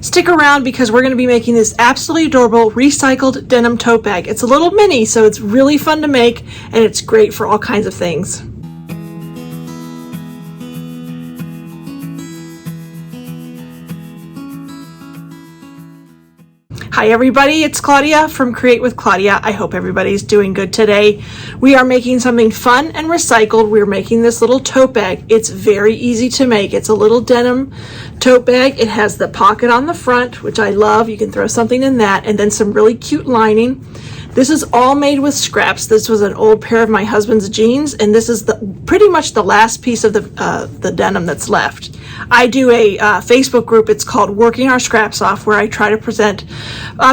Stick around because we're going to be making this absolutely adorable recycled denim tote bag. It's a little mini, so it's really fun to make, and it's great for all kinds of things. Hi everybody, it's Claudia from Create with Claudia. I hope everybody's doing good today. We are making something fun and recycled. We're making this little tote bag. It's very easy to make. It's a little denim tote bag. It has the pocket on the front, which I love. You can throw something in that, and then some really cute lining. This is all made with scraps. This was an old pair of my husband's jeans, and this is pretty much the last piece of the denim that's left. I do a Facebook group. It's called Working Our Scraps Off, where I try to present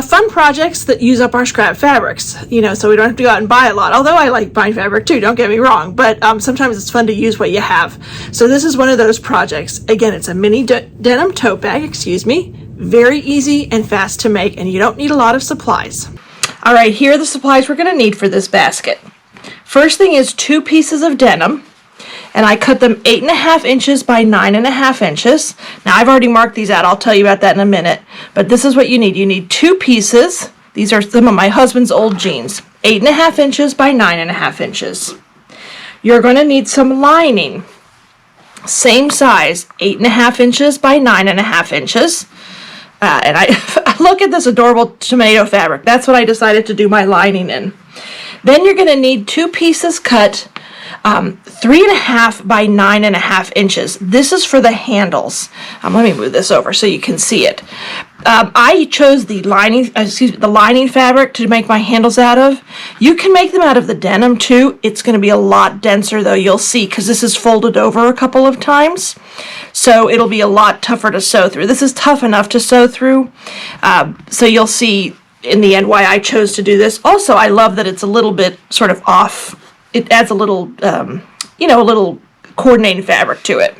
fun projects that use up our scrap fabrics, so we don't have to go out and buy a lot. Although I like buying fabric too, don't get me wrong, but sometimes it's fun to use what you have. So this is one of those projects. Again, it's a mini denim tote bag, very easy and fast to make, and you don't need a lot of supplies. All right, here are the supplies we're going to need for this basket. First thing is 2 pieces of denim, and I cut them 8.5 inches by 9.5 inches. Now I've already marked these out. I'll tell you about that in a minute, but this is what you need. You need 2 pieces. These are some of my husband's old jeans, 8.5 inches by 9.5 inches. You're going to need some lining, same size, 8.5 inches by 9.5 inches. And I look at this adorable tomato fabric. That's what I decided to do my lining in. Then you're going to need 2 pieces cut 3.5 by 9.5 inches. This is for the handles. Let me move this over so you can see it. I chose the lining fabric to make my handles out of. You can make them out of the denim too. It's going to be a lot denser though, you'll see, because this is folded over a couple of times. So it'll be a lot tougher to sew through. This is tough enough to sew through. So you'll see in the end why I chose to do this. Also, I love that it's a little bit sort of off. It adds a little, a little coordinating fabric to it.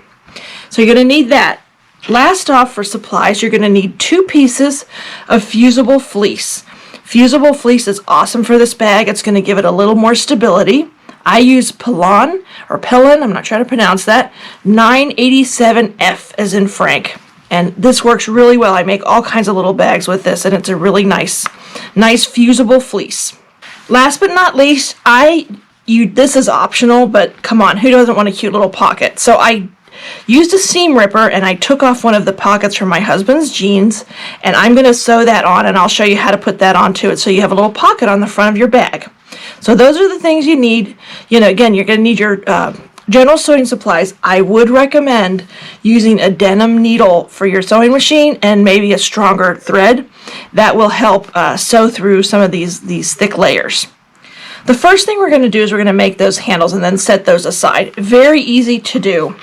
So you're going to need that. Last off for supplies, you're going to need 2 pieces of fusible fleece. Fusible fleece is awesome for this bag. It's going to give it a little more stability. I use Pellon, I'm not trying to pronounce that, 987F as in Frank. And this works really well. I make all kinds of little bags with this, and it's a really nice fusible fleece. Last but not least, this is optional, but come on, who doesn't want a cute little pocket? So I used a seam ripper, and I took off one of the pockets from my husband's jeans, and I'm going to sew that on, and I'll show you how to put that onto it so you have a little pocket on the front of your bag. So those are the things you need. Again, you're going to need your general sewing supplies. I would recommend using a denim needle for your sewing machine and maybe a stronger thread. That will help sew through some of these thick layers. The first thing we're going to do is we're going to make those handles and then set those aside. Very easy to do.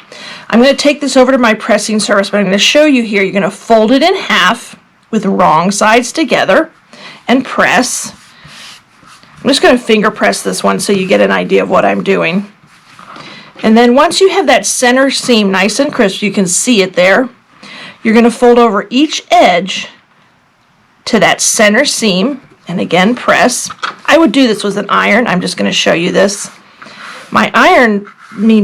I'm going to take this over to my pressing surface, but I'm going to show you here. You're going to fold it in half with the wrong sides together and press. I'm just going to finger press this one so you get an idea of what I'm doing. And then once you have that center seam nice and crisp, you can see it there, you're going to fold over each edge to that center seam and again press. I would do this with an iron. I'm just going to show you this. My iron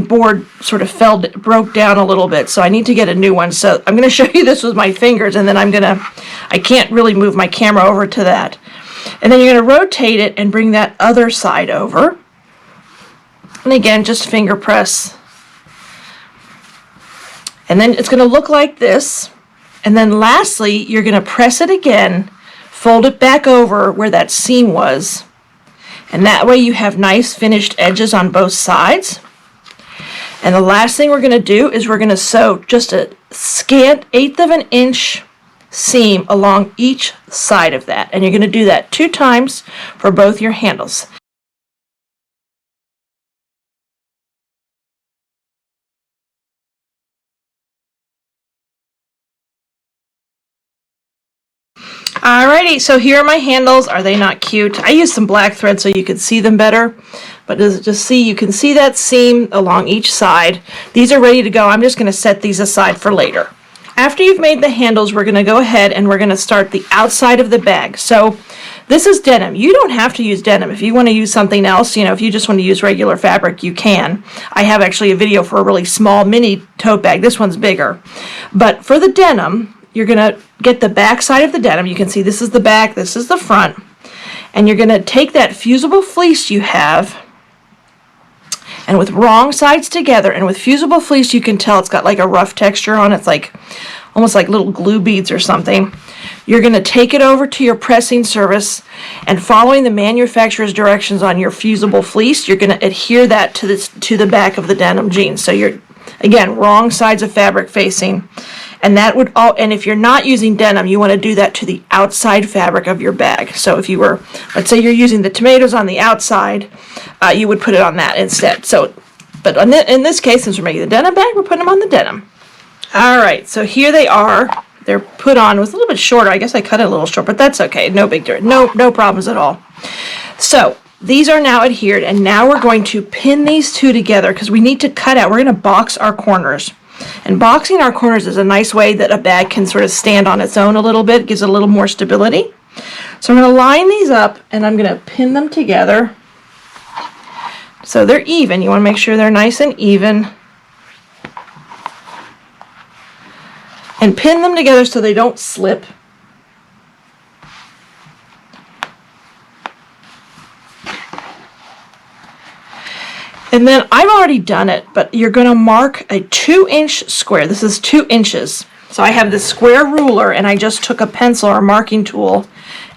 board sort of broke down a little bit, so I need to get a new one. So I'm going to show you this with my fingers, and then I can't really move my camera over to that. And then you're going to rotate it and bring that other side over. And again, just finger press. And then it's going to look like this. And then lastly, you're going to press it again, fold it back over where that seam was. And that way you have nice finished edges on both sides. And the last thing we're going to do is we're going to sew just a scant 1/8 of an inch seam along each side of that, and you're going to do that 2 times for both your handles. Alrighty, so here are my handles. Are they not cute? I used some black thread so you could see them better, but you can see that seam along each side. These are ready to go. I'm just going to set these aside for later. After you've made the handles, we're going to go ahead and we're going to start the outside of the bag. So this is denim. You don't have to use denim. If you want to use something else, if you just want to use regular fabric, you can. I have actually a video for a really small mini tote bag. This one's bigger. But for the denim, you're going to get the back side of the denim. You can see this is the back, this is the front. And you're going to take that fusible fleece you have, and with wrong sides together, and with fusible fleece you can tell it's got like a rough texture on it. It's like almost like little glue beads or something. You're going to take it over to your pressing surface, and following the manufacturer's directions on your fusible fleece, you're going to adhere that to the back of the denim jeans. So you're, again, wrong sides of fabric facing. And that would all, and if you're not using denim, you want to do that to the outside fabric of your bag. So if you were, let's say you're using the tomatoes on the outside, you would put it on that instead. So, but in this case, since we're making the denim bag, we're putting them on the denim. All right, so here they are. They're put on. It was a little bit shorter. I guess I cut it a little short, but that's okay. No big deal. No problems at all. So these are now adhered, and now we're going to pin these two together because we need to cut out. We're going to box our corners. And boxing our corners is a nice way that a bag can sort of stand on its own a little bit. It gives it a little more stability. So I'm going to line these up, and I'm going to pin them together so they're even. You want to make sure they're nice and even. And pin them together so they don't slip. And then I've already done it, but you're going to mark a 2-inch square. This is 2 inches. So I have this square ruler, and I just took a pencil or a marking tool,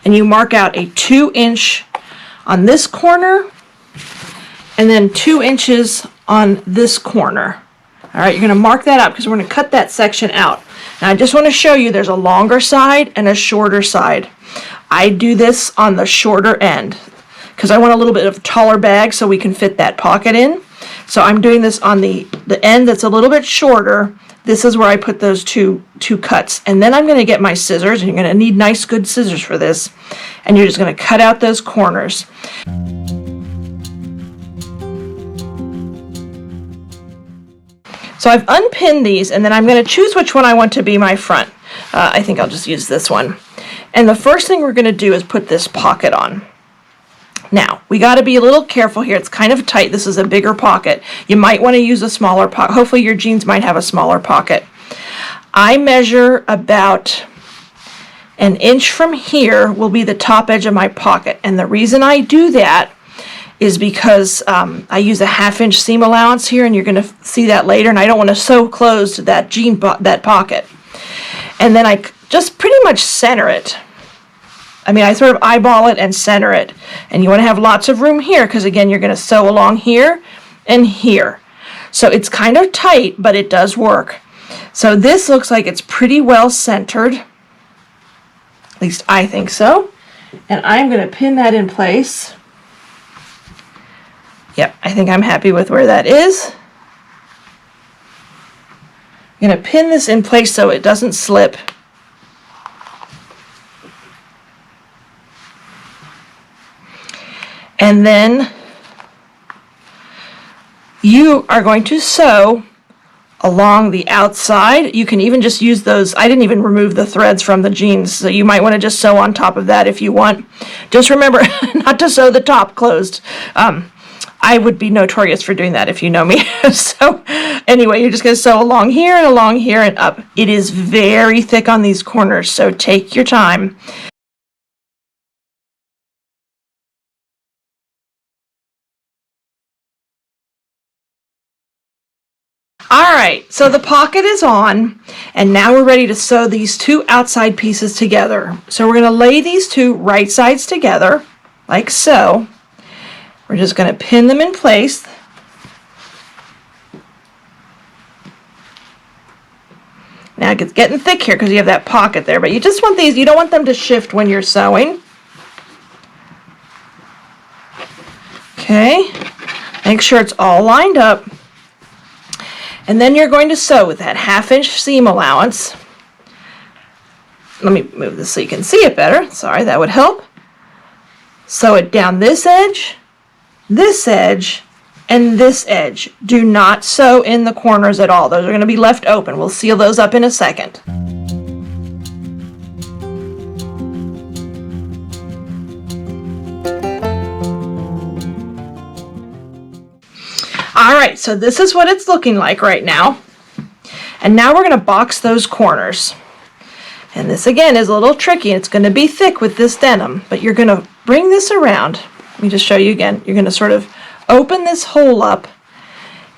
and you mark out a 2-inch on this corner, and then 2 inches on this corner. All right, you're going to mark that up because we're going to cut that section out. Now I just want to show you there's a longer side and a shorter side. I do this on the shorter end because I want a little bit of a taller bag so we can fit that pocket in. So I'm doing this on the end that's a little bit shorter. This is where I put those two cuts. And then I'm going to get my scissors, and you're going to need nice good scissors for this. And you're just going to cut out those corners. So I've unpinned these, and then I'm going to choose which one I want to be my front. I think I'll just use this one. And the first thing we're going to do is put this pocket on. Now, we got to be a little careful here. It's kind of tight. This is a bigger pocket. You might want to use a smaller pocket. Hopefully your jeans might have a smaller pocket. I measure about 1 inch from here will be the top edge of my pocket. And the reason I do that is because I use a 1/2 inch seam allowance here, and you're going to see that later, and I don't want to sew closed that that pocket. And then I just pretty much center it. I mean, I sort of eyeball it and center it. And you want to have lots of room here because, again, you're going to sew along here and here. So it's kind of tight, but it does work. So this looks like it's pretty well centered. At least I think so. And I'm going to pin that in place. Yep, I think I'm happy with where that is. I'm going to pin this in place so it doesn't slip. And then you are going to sew along the outside. You can even just use those. I didn't even remove the threads from the jeans, so you might want to just sew on top of that if you want. Just remember not to sew the top closed. I would be notorious for doing that if you know me. So anyway, you're just going to sew along here and up. It is very thick on these corners, so take your time. All right, so the pocket is on, and now we're ready to sew these two outside pieces together. So we're going to lay these two right sides together, like so. We're just going to pin them in place. Now it's getting thick here because you have that pocket there, but you just want these, you don't want them to shift when you're sewing. Okay, make sure it's all lined up. And then you're going to sew with that 1/2 inch seam allowance. Let me move this so you can see it better. Sorry, that would help. Sew it down this edge, and this edge. Do not sew in the corners at all. Those are going to be left open. We'll seal those up in a second. All right, so this is what it's looking like right now. And now we're going to box those corners. And this again is a little tricky. It's going to be thick with this denim, but you're going to bring this around. Let me just show you again. You're going to sort of open this hole up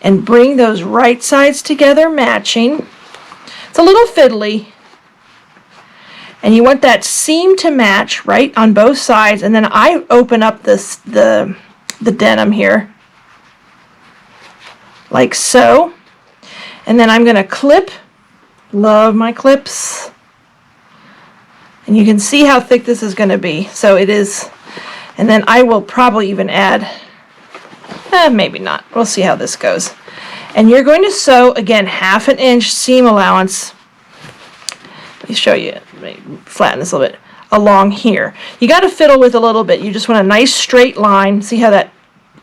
and bring those right sides together matching. It's a little fiddly. And you want that seam to match right on both sides. And then I open up the denim here like so. And then I'm going to clip. Love my clips. And you can see how thick this is going to be. So it is, and then I will probably even add, maybe not. We'll see how this goes. And you're going to sew, again, 1/2 inch seam allowance. Let me show you, let me flatten this a little bit, along here. You got to fiddle with a little bit. You just want a nice straight line. See how that,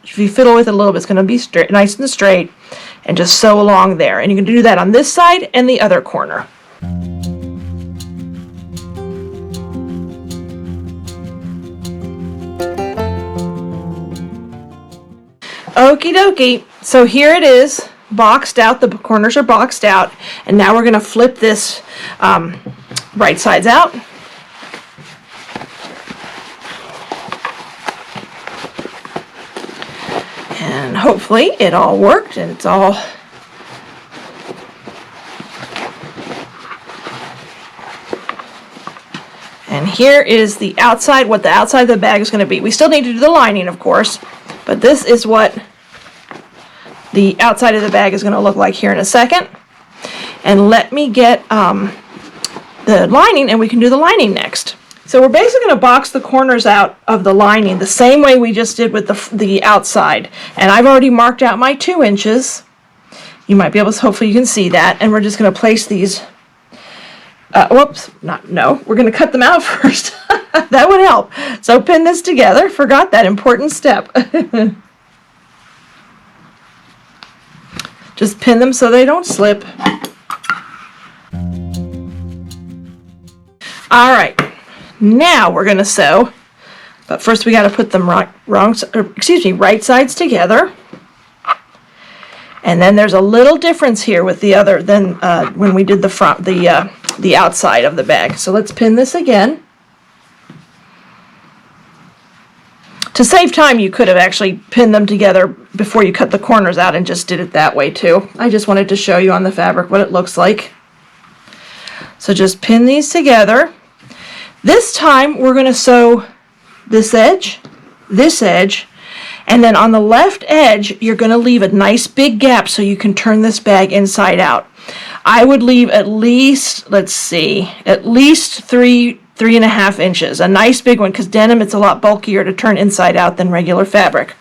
if you fiddle with it a little bit, it's going to be straight, nice and straight. And just sew along there. And you can do that on this side and the other corner. Okie dokie, so here it is, boxed out, the corners are boxed out, and now we're going to flip this right sides out. And hopefully it all worked and it's all and here is the outside, what the outside of the bag is going to be. We still need to do the lining, of course, but this is what the outside of the bag is going to look like here in a second. And let me get the lining and we can do the lining next. So we're basically going to box the corners out of the lining the same way we just did with the outside. And I've already marked out my 2 inches. You might be able to, hopefully you can see that. And we're just going to place these, we're going to cut them out first. That would help. So pin this together. Forgot that important step. Just pin them so they don't slip. All right. Now we're going to sew, but first we got to put them right sides together. And then there's a little difference here with the other than when we did the outside of the bag. So let's pin this again. To save time, you could have actually pinned them together before you cut the corners out and just did it that way too. I just wanted to show you on the fabric what it looks like. So just pin these together. This time we're going to sew this edge, and then on the left edge you're going to leave a nice big gap so you can turn this bag inside out. I would leave at least, let's see, at least 3.5 inches, a nice big one, because denim, it's a lot bulkier to turn inside out than regular fabric.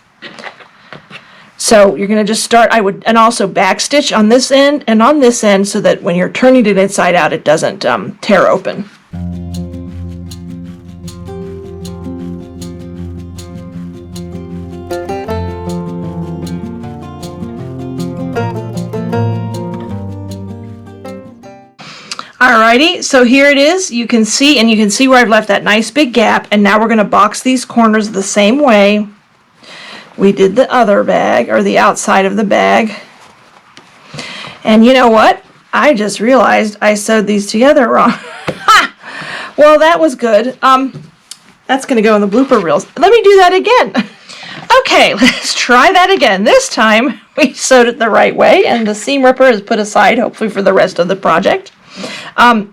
So you're going to just start, and also back stitch on this end and on this end so that when you're turning it inside out it doesn't tear open. Alrighty, so here it is. You can see where I've left that nice big gap, and now we're going to box these corners the same way we did the other bag, or the outside of the bag. And you know what? I just realized I sewed these together wrong. Well, that was good. That's going to go in the blooper reels. Let me do that again. Okay, let's try that again. This time we sewed it the right way, and the seam ripper is put aside, hopefully for the rest of the project.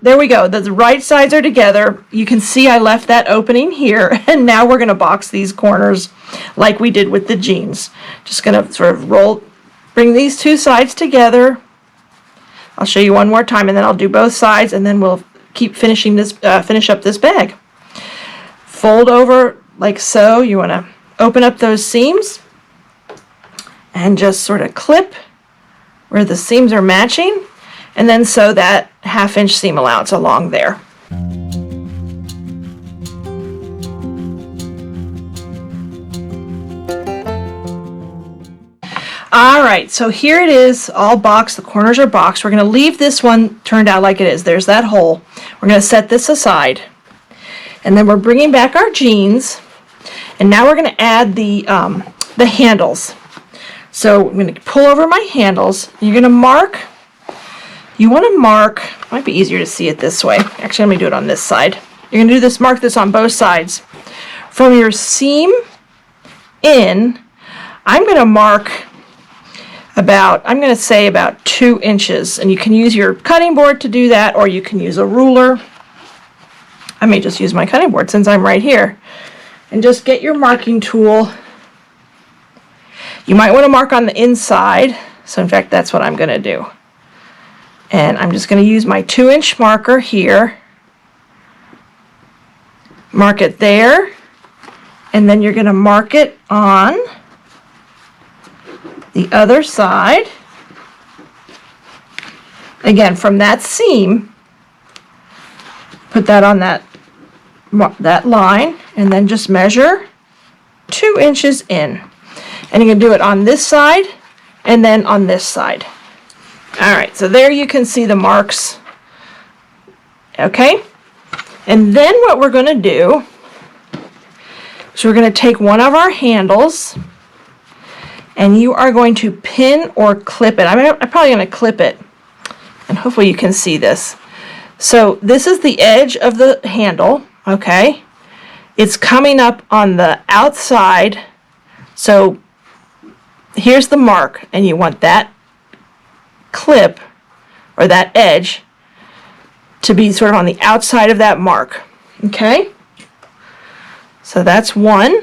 There we go. The right sides are together. You can see I left that opening here, and now we're going to box these corners like we did with the jeans. Just going to sort of bring these two sides together. I'll show you one more time, and then I'll do both sides, and then we'll keep finishing this, finish up this bag. Fold over like so. You want to open up those seams and just sort of clip where the seams are matching, and then sew that 1/2 inch seam allowance along there. Alright, so here it is, all boxed. The corners are boxed. We're going to leave this one turned out like it is. There's that hole. We're going to set this aside. And then we're bringing back our jeans. And now we're going to add the handles. So I'm going to pull over my handles. You're going to mark You want to mark, might be easier to see it this way. Actually, let me do it on this side. You're going to do this, mark this on both sides. From your seam in, I'm going to mark about, I'm going to say about 2 inches. And you can use your cutting board to do that, or you can use a ruler. I may just use my cutting board since I'm right here. And just get your marking tool. You might want to mark on the inside. So in fact, that's what I'm going to do. And I'm just going to use my 2-inch marker here. Mark it there. And then you're going to mark it on the other side. Again, from that seam, put that on that line, and then just measure 2 inches in. And you're going to do it on this side and then on this side. Alright, so there you can see the marks. Okay? And then what we're going to do is we're going to take one of our handles and you are going to pin or clip it. I'm probably going to clip it, and hopefully you can see this. So this is the edge of the handle, okay? It's coming up on the outside, so here's the mark, and you want that clip or that edge to be sort of on the outside of that mark. Okay, so that's one,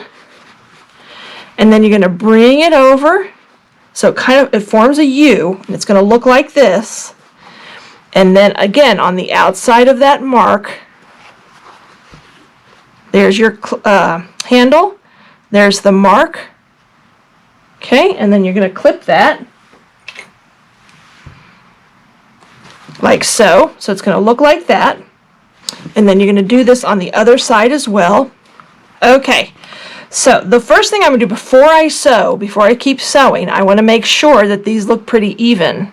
and then you're going to bring it over so it forms a U, and it's going to look like this. And then again on the outside of that mark, there's your handle, there's the mark. Okay, and then you're going to clip that like so. So it's going to look like that. And then you're going to do this on the other side as well. Okay, so the first thing I'm going to do before I sew, before I keep sewing, I want to make sure that these look pretty even.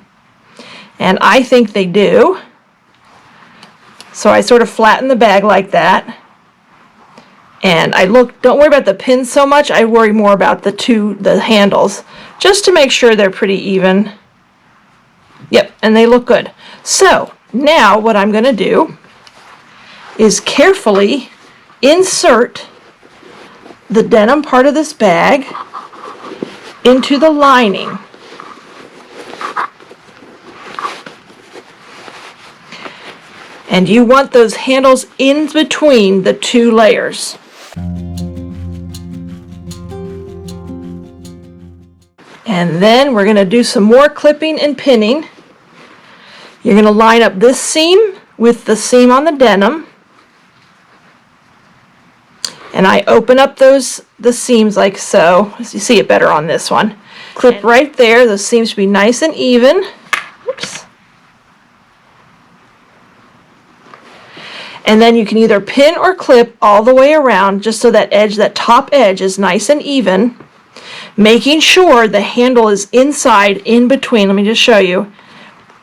And I think they do. So I sort of flatten the bag like that. And don't worry about the pins so much, I worry more about the handles, just to make sure they're pretty even. Yep, and they look good. So now what I'm going to do is carefully insert the denim part of this bag into the lining. And you want those handles in between the 2 layers. And then we're going to do some more clipping and pinning. You're going to line up this seam with the seam on the denim. And I open up the seams like so. You see it better on this one. Clip right there. The seams should be nice and even. Oops. And then you can either pin or clip all the way around, just so that top edge is nice and even, making sure the handle is inside, in between. Let me just show you,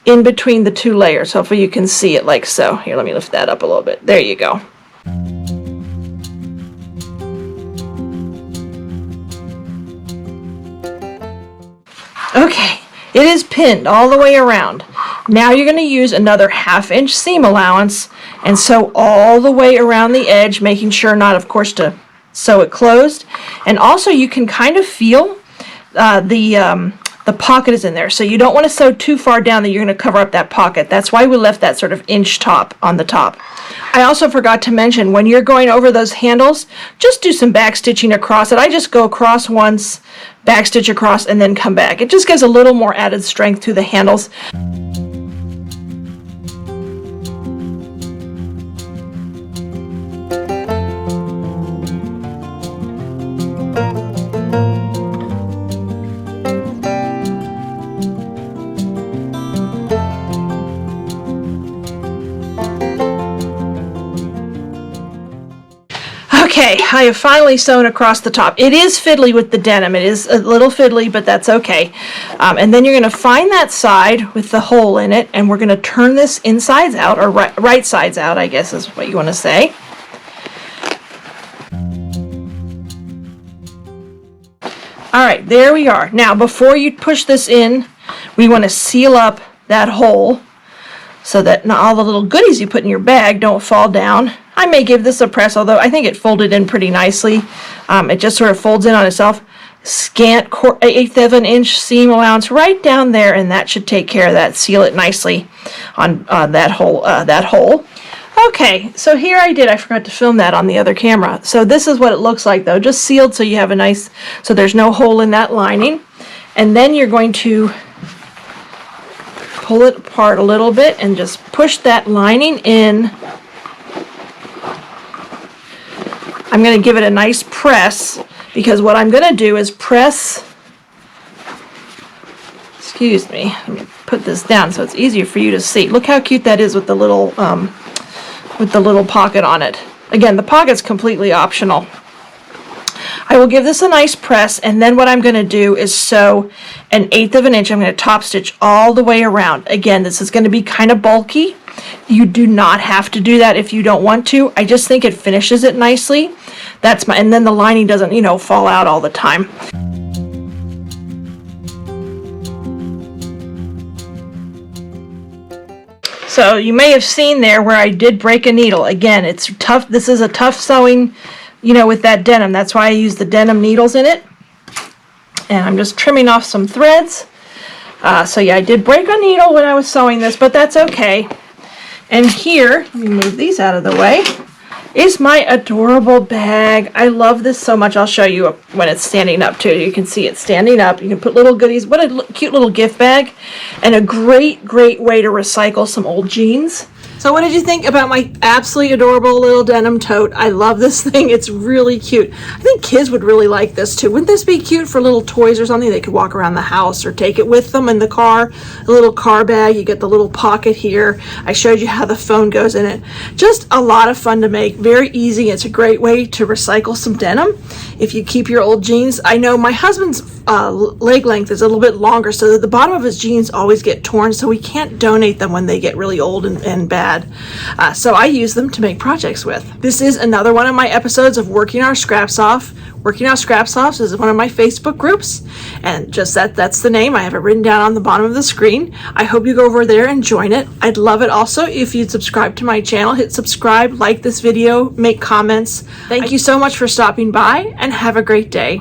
in between the 2 layers. Hopefully you can see it like so. Here, let me lift that up a little bit. There you go. Okay, it is pinned all the way around. Now you're going to use another 1/2 inch seam allowance and sew all the way around the edge, making sure not, of course, to sew it closed. And also you can kind of feel the pocket is in there, so you don't want to sew too far down that you're going to cover up that pocket. That's why we left that sort of inch top on the top. I also forgot to mention, when you're going over those handles, just do some back stitching across it. I just go across once, back stitch across, and then come back. It just gives a little more added strength to the handles. Okay, I have finally sewn across the top. It is fiddly with the denim. It is a little fiddly, but that's okay. And then you're going to find that side with the hole in it, and we're going to turn this insides out, or right sides out, I guess is what you want to say. Alright, there we are. Now, before you push this in, we want to seal up that hole so that not all the little goodies you put in your bag don't fall down. I may give this a press, although I think it folded in pretty nicely. It just sort of folds in on itself. Scant 1/8 of an inch seam allowance right down there, and that should take care of that. Seal it nicely on that hole. Okay, so here I forgot to film that on the other camera. So this is what it looks like though, just sealed so you have a nice, so there's no hole in that lining. And then you're going to pull it apart a little bit and just push that lining in. I'm going to give it a nice press, because what I'm going to do is press, excuse me, let me put this down so it's easier for you to see. Look how cute that is with the little pocket on it. Again, the pocket's completely optional. I will give this a nice press, and then what I'm going to do is sew 1/8 of an inch. I'm going to top stitch all the way around. Again, this is going to be kind of bulky. You do not have to do that if you don't want to. I just think it finishes it nicely. And then the lining doesn't, fall out all the time. So you may have seen there where I did break a needle. Again, it's tough. This is a tough sewing, with that denim. That's why I use the denim needles in it. And I'm just trimming off some threads. So yeah, I did break a needle when I was sewing this, but that's okay. And here, let me move these out of the way, is my adorable bag. I love this so much. I'll show you when it's standing up too. You can see it standing up. You can put little goodies. What a cute little gift bag, and a great way to recycle some old jeans. So what did you think about my absolutely adorable little denim tote? I love this thing. It's really cute. I think kids would really like this too. Wouldn't this be cute for little toys or something? They could walk around the house or take it with them in the car. A little car bag. You get the little pocket here. I showed you how the phone goes in it. Just a lot of fun to make. Very easy. It's a great way to recycle some denim. If you keep your old jeans, I know my husband's leg length is a little bit longer, so that the bottom of his jeans always get torn, so we can't donate them when they get really old and bad. So I use them to make projects with. This is another one of my episodes of Working Our Scraps Off. Working Our Scraps Off is one of my Facebook groups, and just that's the name. I have it written down on the bottom of the screen. I hope you go over there and join it. I'd love it also if you'd subscribe to my channel. Hit subscribe, like this video, make comments. Thank you so much for stopping by, and have a great day.